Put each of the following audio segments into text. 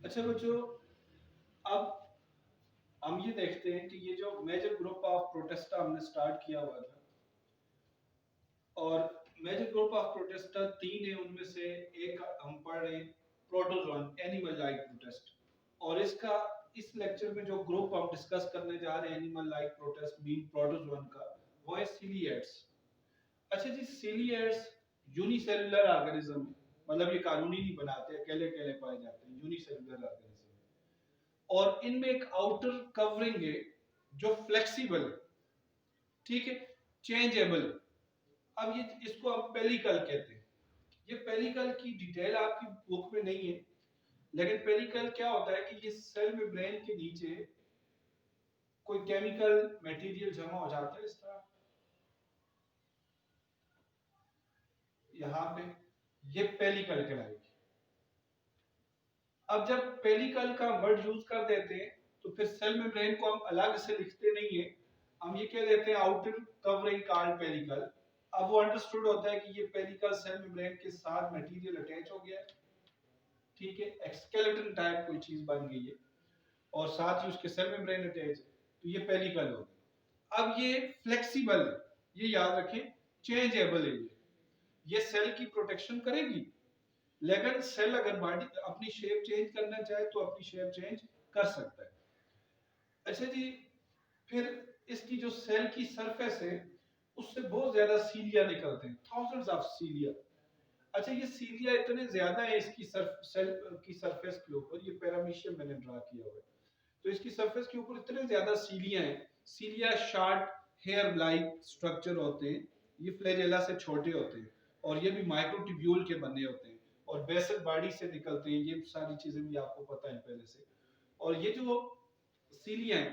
अच्छा बच्चों, अब हम ये देखते हैं कि ये जो मेजर ग्रुप ऑफ प्रोटेस्टा हमने स्टार्ट किया हुआ था, और मेजर ग्रुप ऑफ प्रोटेस्टा तीन है। उनमें से एक हम पढ़ रहे हैं प्रोटोजोन, एनिमल लाइक प्रोटेस्ट। और इसका इस लेक्चर में जो ग्रुप हम डिस्कस करने जा रहे हैं animal like protest mean protozoan का, वो है सीलिएट्स। अच्छा जी, सीलिएट्स यूनिसेलुलर ऑर्गेनिज्म, मतलब ये कानूनी नहीं बनाते, अकेले अकेले पाए जाते हैं, यूनिसेलुलर ऑर्गेनिज्म। और इनमें एक आउटर कवरिंग है जो फ्लेक्सिबल, ठीक है, चेंजेबल। अब ये इसको हम पेलिकल कहते हैं। ये पेलिकल की डिटेल आपकी बुक में नहीं है, लेकिन पेलिकल क्या होता है कि ये सेल मेम्ब्रेन के नीचे कोई केमिकल मटेरियल जमा हो जाता है इस तरह, यहाँ पे ये पेलिकल कहलाएगी। अब जब पेलिकल का वर्ड यूज कर देते हैं तो फिर सेल मेम्ब्रेन को हम अलग से लिखते नहीं है, हम ये कह देते हैं आउटर कवरिंग कार्ड पेलिकल। अब वो अंडरस्टूड होता है कि ये पेलिकल सेल मेम्ब्रेन के साथ मटेरियल अटैच हो गया है, ठीक है, एक्सकेलेटन टाइप कोई चीज बन गई है और साथ ही उसके सेल मेम्ब्रेन अटैच है, तो ये पेलिकल हो गया। अब ये फ्लेक्सिबल है, ये याद रखें, चेंजेबल है, ये सेल की प्रोटेक्शन करेगी, लेकिन सेल अगर बॉडी अपनी शेप चेंज करना चाहे तो अपनी शेप चेंज कर सकता है। अच्छा जी, फिर इसकी जो सेल की सरफेस है उससे बहुत ज्यादा सीलिया निकलते हैं, थाउजेंड्स ऑफ सीलिया। अच्छा, ये सीलिया इतने ज्यादा है इसकी सेल की सरफेस के ऊपर, ये पैरामीशियम मैंने ड्रा किया हुआ है, तो इसकी सरफेस के ऊपर इतने ज्यादा सीलिया हैं। सीलिया शार्ट हेयर लाइक स्ट्रक्चर होते हैं, ये फ्लैजेला से छोटे होते हैं और ये भी माइक्रोट्यूब्यूल के बने होते हैं और बेसल बॉडी से निकलते हैं। ये सारी चीजें भी आपको पता है पहले से। और ये जो सीलिया है,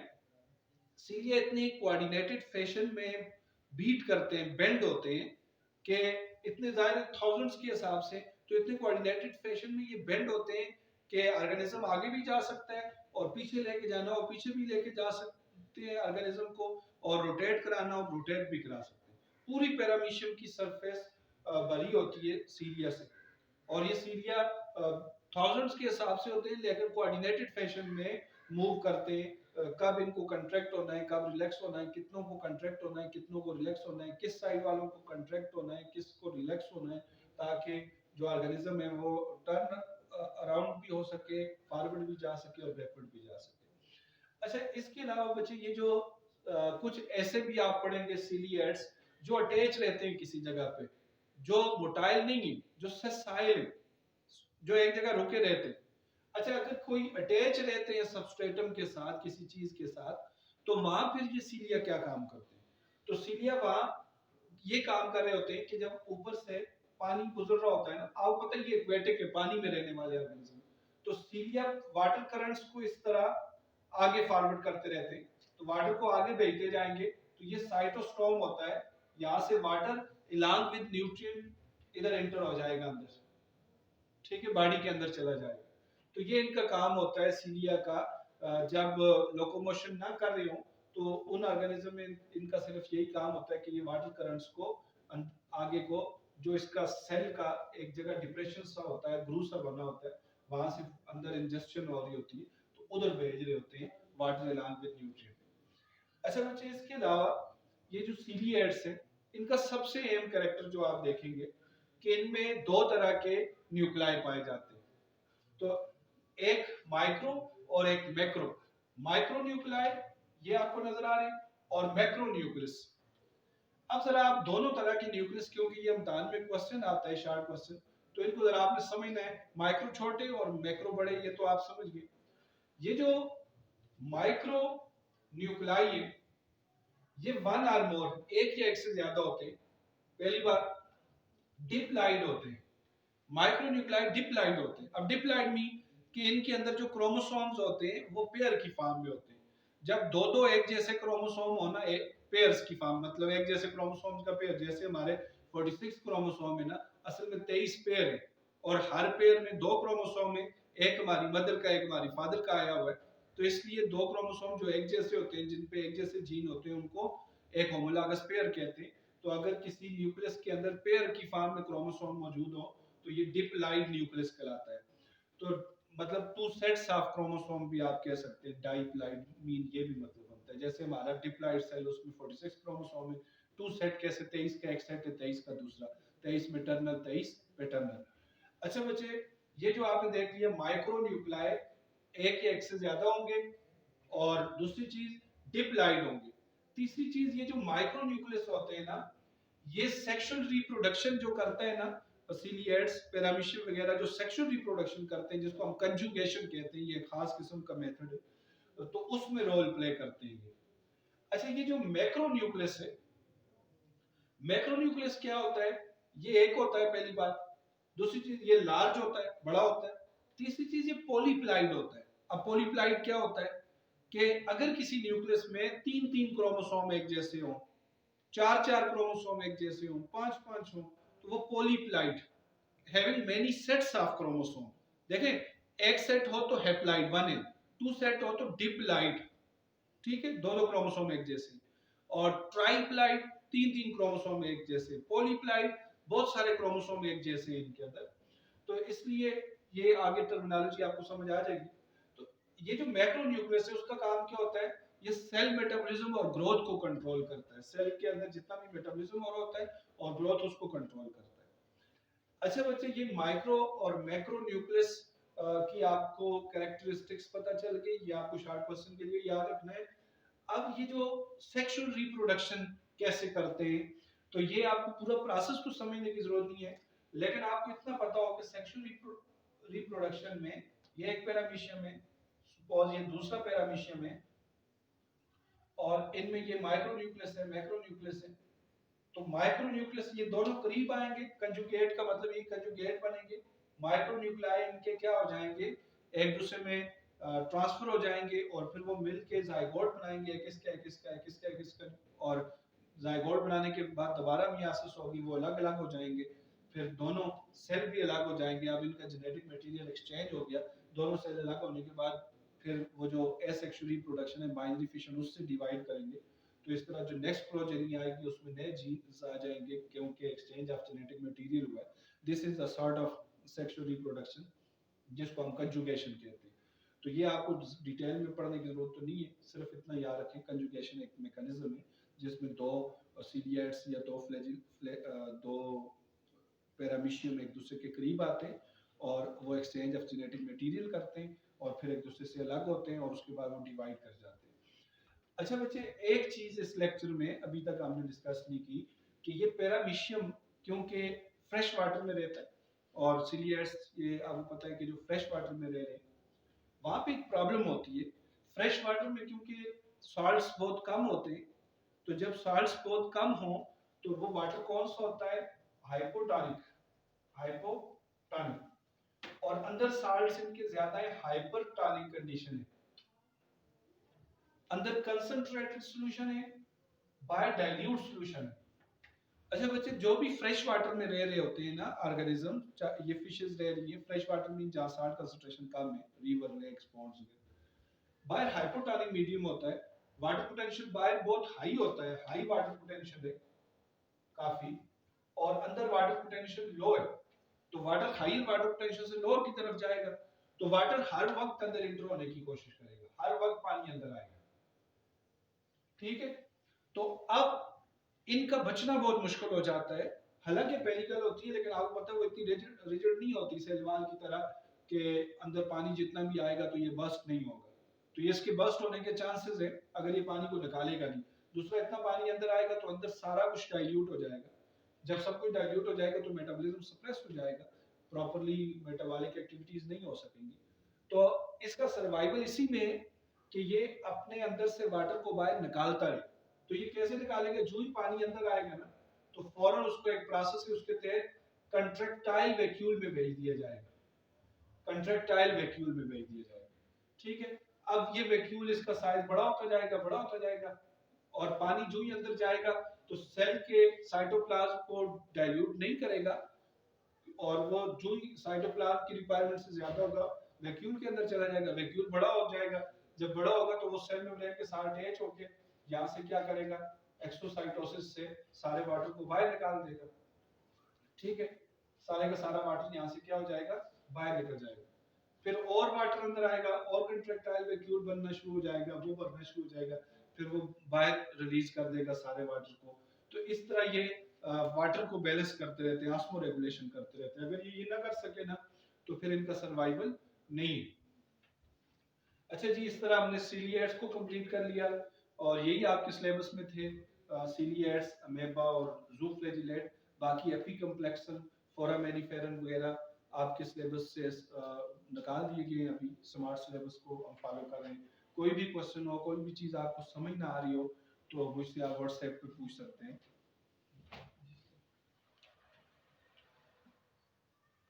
सीलिया इतनी कोऑर्डिनेटेड फैशन में बीट करते हैं, बेंड होते हैं कि इतने ज़्यादा थाउजेंड्स के हिसाब से, तो इतने कोऑर्डिनेटेड फैशन में ये बेंड होते हैं कि ऑर्गेनिज्म आगे भी जा सकता है और पीछे लेके जाना हो पीछे भी लेके जा सकते हैं ऑर्गेनिज्म को, और रोटेट कराना हो रोटेट भी करा सकते हैं। पूरी पैरामीशियम की सरफेस भरी होती है सीलिया से, और ये सीलिया थाउजेंड्स के हिसाब से होते हैं लेकिन कोऑर्डिनेटेड फैशन में मूव करते हैं। कब इनको कंट्रैक्ट होना है, कब रिलैक्स होना है, कितनों को कंट्रैक्ट होना है, कितनों को रिलैक्स होना है, किस साइड वालों को कंट्रैक्ट होना है, किस को रिलैक्स होना है, ताकि जो ऑर्गेनिज्म है वो टर्न अराउंड भी हो सके, फॉरवर्ड भी जा सके और बैकवर्ड भी जा सके। अच्छा, इसके अलावा बच्चे ये जो कुछ ऐसे भी आप पढ़ेंगे सीलिएट्स जो अटैच रहते हैं किसी जगह पे, जो मोटाइल नहीं है, जो सेसाइल है, जो एक जगह रुके रहते हैं। अच्छा, अगर कोई अटैच रहते हैं सबस्ट्रेटम के साथ, किसी चीज के साथ, तो वहां फिर ये सीलिया क्या काम करते हैं? तो सीलिया वहां ये काम कर रहे होते हैं कि जब ऊपर से पानी गुजर रहा होता है ना, आपको पता है ये एक्वेटिक है, पानी में रहने वाले ऑर्गेनिज्म, तो सीलिया वाटर करंट्स को इस तरह आगे फॉरवर्ड करते रहते हैं, तो वाटर को आगे भेजते जाएंगे, तो ये साइटोस्टोम होता है, यहाँ से वाटर इलांग विद न्यूट्रिएंट इधर एंटर हो जाएगा अंदर, ठीक है, बॉडी के अंदर चला जाएगा। तो ये इनका काम होता है सीलिया का। जब लोकोमोशन ना कर रहे हो तो उन ऑर्गेनिज्म में इनका सिर्फ यही काम होता है कि ये वाटर करंट्स को आगे को, जो इसका सेल का एक जगह डिप्रेशन सा होता है, ग्रू सा बना होता है, वहां से अंदर इंजेक्शन हो रही होती है, तो उधर भेज रहे होते हैं वाटर अलॉन्ग विद न्यूट्रिएंट। अच्छा बच्चे, इसके अलावा ये जो सीलिएट्स हैं, इनका सबसे अहम कैरेक्टर जो आप देखेंगे कि इनमें दो तरह के न्यूक्लियाई पाए जाते हैं, तो एक माइक्रो और एक मैक्रो। माइक्रो न्यूक्लियाई ये आपको नजर आ रहे हैं, और मैक्रो न्यूक्लियस। अब जरा आप दोनों तरह के न्यूक्लियस, क्योंकि ये इम्तिहान में क्वेश्चन आता है शॉर्ट क्वेश्चन, तो इनको जरा आपने समझना है, माइक्रो छोटे और मैक्रो बड़े, ये तो आप समझ गए। ये जो माइक्रो न्यूक्लियाई है, ये वन और मोर, एक या एक से ज्यादा होते हैं, पहली बार डिप्लॉइड होते हैं। माइक्रोन्यूक्लियाई डिप्लॉइड होते हैं। अब डिप्लॉइड मीन कि इनके अंदर जो क्रोमोसोम्स होते हैं वो पेयर की फॉर्म में होते हैं। जब दो दो एक जैसे क्रोमोसोम होना, एक पेयर्स की फॉर्म, मतलब एक जैसे क्रोमोसोम्स का पेयर, जैसे हमारे 46 क्रोमोसोम है ना, असल में 23 पेयर है, और हर पेयर में दो क्रोमोसोम है, एक हमारी मदर का एक हमारी फादर का आया हुआ है, तो इसलिए दो क्रोमोसोम जो एक जैसे होते हैं, जिन पे एक जैसे जीन होते हैं, उनको एक होमोलॉगस पेयर कहते हैं। तो अगर किसी न्यूक्लियस के अंदर पेयर की फॉर्म में क्रोमोसोम मौजूद हो तो ये डिप्लॉइड न्यूक्लियस कहलाता है। तो मतलब टू सेट्स ऑफ क्रोमोसोम भी आप कह सकते हैं, डाइप्लाइड मीन ये भी मतलब बनता है। जैसे हमारा डिप्लाइड सेल उसमें 46 क्रोमोसोम है, टू सेट कैसे 23 का एक सेट है, 23 का दूसरा, 23 मैटरनल 23 पैटर्नल। अच्छा बच्चे, ये जो आपने देख लिया माइक्रो न्यूक्लियाई एक या एक से ज्यादा होंगे, और दूसरी चीज डिप्लाइड होंगे। तीसरी चीज ये जो माइक्रो न्यूक्लियस होते हैं ना, ये सेक्सुअल रिप्रोडक्शन जो करता है ना, सिलिएट्स पैरामीशियम वगैरह जो सेक्सुअल रिप्रोडक्शन करते हैं, जिसको हम कंजुगेशन कहते हैं, ये खास किस्म का मेथड है, तो उसमें रोल प्ले करते हैं ये। अच्छा, ये जो मैक्रो न्यूक्लियस है, मैक्रो न्यूक्लियस क्या होता है? ये एक होता है पहली बात, दूसरी चीज ये लार्ज होता है, बड़ा होता है, तीसरी चीज ये पॉलीप्लाइड होता है। अब पॉलीप्लाइड क्या होता है कि अगर किसी न्यूक्लियस में तीन तीन क्रोमोसोम एक जैसे हो, चार चार क्रोमोसोम एक जैसे हो, पांच पांच हो, तो वो polyploid, having many sets of chromosome. देखें, एक सेट हो तो haploid one n, two set हो तो डिप्लाइड, ठीक है, दोनों क्रोमोसोम एक जैसे, और ट्राइप्लाइड तीन तीन क्रोमोसोम एक जैसे, पॉलीप्लाइड बहुत सारे क्रोमोसोम एक जैसे इनके अंदर। तो इसलिए ये आगे टर्मिनोलॉजी आपको समझ आ जाएगी। तो ये जो मैक्रो न्यूक्लियस है उसका काम क्या होता है? ये सेल मेटाबॉलिज्म और ग्रोथ को कंट्रोल करता है। सेल के अंदर जितना भी मेटाबॉलिज्म हो रहा होता है और ग्रोथ उसको कंट्रोल करता है। अच्छा बच्चे, ये माइक्रो और मैक्रो न्यूक्लियस की आपको कैरेक्टरिस्टिक्स पता चल गई, ये आपको शॉर्ट क्वेश्चन के लिए याद रखना है। अब ये जो सेक्सुअल रिप्रोडक्शन कैसे करते हैं, तो ये आपको पूरा प्रोसेस तो समझने की जरूरत नहीं है, लेकिन आपको इतना पता हो कि सेक्सुअल रिप्रोडक्शन में ये एक पैरामीशियम है, सपोज ये दूसरा पैरामीशियम है, और इनमें ये माइक्रो न्यूक्लियस है, मैक्रो न्यूक्लियस है। तो माइक्रो न्यूक्लियस ये दोनों करीब आएंगे, कंजुगेट का मतलब ये कंजुगेट बनेंगे, माइक्रो न्यूक्लियाई इनके क्या हो जाएंगे, एक दूसरे में ट्रांसफर हो जाएंगे, और फिर वो मिलके जाइगोट बनाएंगे, एक इसका एक इसका एक इसका एक इसका, और जाइगोट बनाने के बाद दोबारा मियासिस होगी, वो अलग अलग हो जाएंगे, फिर दोनों सेल भी अलग हो जाएंगे। अब इनका जेनेटिक मटेरियल एक्सचेंज हो गया, दोनों सेल अलग होने के बाद फिर वो जो एसेक्सुअल रिप्रोडक्शन है, बाइनरी फिशन, उससे डिवाइड करेंगे। तो इस तरह जो नेक्स्ट प्रोजेनी आएगी उसमें नए जीन्स आ जाएंगे, क्योंकि एक्सचेंज ऑफ जेनेटिक मटेरियल हुआ है। This is a sort of sexual reproduction, जिसको हम कंजुगेशन कहते हैं। तो ये आपको डिटेल में पढ़ने की जरूरत तो नहीं है, सिर्फ इतना याद रखें, कंजुगेशन एक मैकेनिज्म है जिसमें दो सीलिएट्स या दो पैरामीशियम एक दूसरे के करीब आते हैं, और वो एक्सचेंज ऑफ जेनेटिक मटेरियल करते हैं, और फिर एक दूसरे से अलग होते हैं, और उसके बाद वो डिवाइड कर जाते हैं। अच्छा बच्चे, एक चीज इस लेक्चर में अभी तक हमने डिस्कस नहीं की, कि ये पैरामीशियम क्योंकि फ्रेश वाटर में रहता है, और सिलियर्स ये आपको पता है कि जो फ्रेश वाटर में रह रहे हैं, वहां पे एक प्रॉब्लम होती है। फ्रेश वाटर में क्योंकि सॉल्ट्स बहुत कम होते हैं, तो जब सॉल्ट्स बहुत कम हो तो वो वाटर कौन सा होता है? Hypotonic, hypotonic. और अंदर सॉल्ट्स इनके ज्यादा है, हाइपरटोनिक कंडीशन है। अंदर कंसंट्रेटेड सॉल्यूशन है, बाय डाइल्यूट सॉल्यूशन है। अच्छा बच्चे, जो भी फ्रेश वाटर में रह रहे होते हैं ना ऑर्गेनिज्म, ये फिशेस रह रही है फ्रेश वाटर में जहाँ साल्ट कंसंट्रेशन कम है, रिवर लेक्स पॉन्ड्स वगैरह, बाहर हाइपोटोनिक मीडियम होता है, वाटर पोटेंशियल बाहर बहुत हाई होता है, हाई वाटर पोटेंशियल है काफी, और अंदर वाटर पोटेंशियल लो है। तो वाटर हाई वाटर पोटेंशियल से लोअर की तरफ जाएगा, तो वाटर हर वक्त अंदर इंटर होने की कोशिश करेगा, हर वक्त पानी अंदर आएगा, ठीक है। तो अब इनका बचना बहुत मुश्किल हो जाता है। हालांकि पेरिकल होती है, लेकिन आपको पता है वो इतनी रिजिड नहीं होती सेलवान की तरह, कि अंदर पानी जितना भी आएगा तो ये बस्ट नहीं होगा। तो ये इसके बस्ट होने के चांसेस है अगर ये पानी को निकालेगा नहीं। दूसरा, इतना पानी अंदर आएगा तो अंदर सारा कुछ डाइल्यूट हो जाएगा। जब सब कुछ डाइल्यूट हो जाएगा तो मेटाबॉलिज्म सप्रेस हो जाएगा, प्रॉपर्ली मेटाबॉलिक एक्टिविटीज नहीं हो सकेंगी। तो इसका सर्वाइवल इसी में है कि ये अपने अंदर से वाटर को बाहर निकालता रहे। तो ये कैसे निकालेंगे? जो ही पानी अंदर आएगा ना, तो फौरन उसको एक प्रोसेस है उसके तहत कंट्रैक्टाइल वैक्यूल में भेज दिया जाएगा, कंट्रैक्टाइल वैक्यूल में भेज दिया जाएगा, ठीक है। अब ये वैक्यूल, इसका साइज बड़ा होता जाएगा, बड़ा होता जाएगा, और पानी जो ही अंदर जाएगा तो सेल के साइटोप्लाज्म को डाइल्यूट नहीं करेगा, और वो जो ही साइटोप्लाज्म की रिक्वायरमेंट से ज्यादा होगा वैक्यूल के अंदर चला जाएगा, वैक्यूल बड़ा हो जाएगा। जब बड़ा होगा तो वो सेल मेम्ब्रेन के साथ अटैच होके यहाँ से क्या करेगा, एक्सोसाइटोसिस से सारे वाटर को बाहर निकाल देगा, ठीक है। सारे का सारा वाटर यहाँ से क्या हो जाएगा, बाहर निकल जाएगा। फिर और वाटर अंदर आएगा और कंट्रेक्टाइल वैक्यूल बनना शुरू हो जाएगा, वो बनना शुरू हो जाएगा, फिर वो बाहर रिलीज कर देगा सारे वाटर को। तो इस तरह ये वाटर को बैलेंस करते रहते हैं, ऑस्मो रेगुलेशन करते रहते हैं। अगर ये ना कर सके ना तो फिर इनका सर्वाइवल नहीं है। अच्छा जी, इस तरह हमने सीलिएट्स को कंप्लीट कर लिया और यही आपके सिलेबस में थे सीलिएट्स, अमेबा और ज़ूफ्लैजिलेट। बाकी एपिकम्प्लेक्सन, फोरामेनिफेरन वगैरह आपके सिलेबस से निकाल दिए गए हैं। अभी स्मार्ट सिलेबस को हम फॉलो कर रहे हैं। कोई भी क्वेश्चन हो, कोई भी चीज़ आपको समझ ना आ रही हो तो मुझसे आप व्हाट्सएप पे पूछ सकते हैं।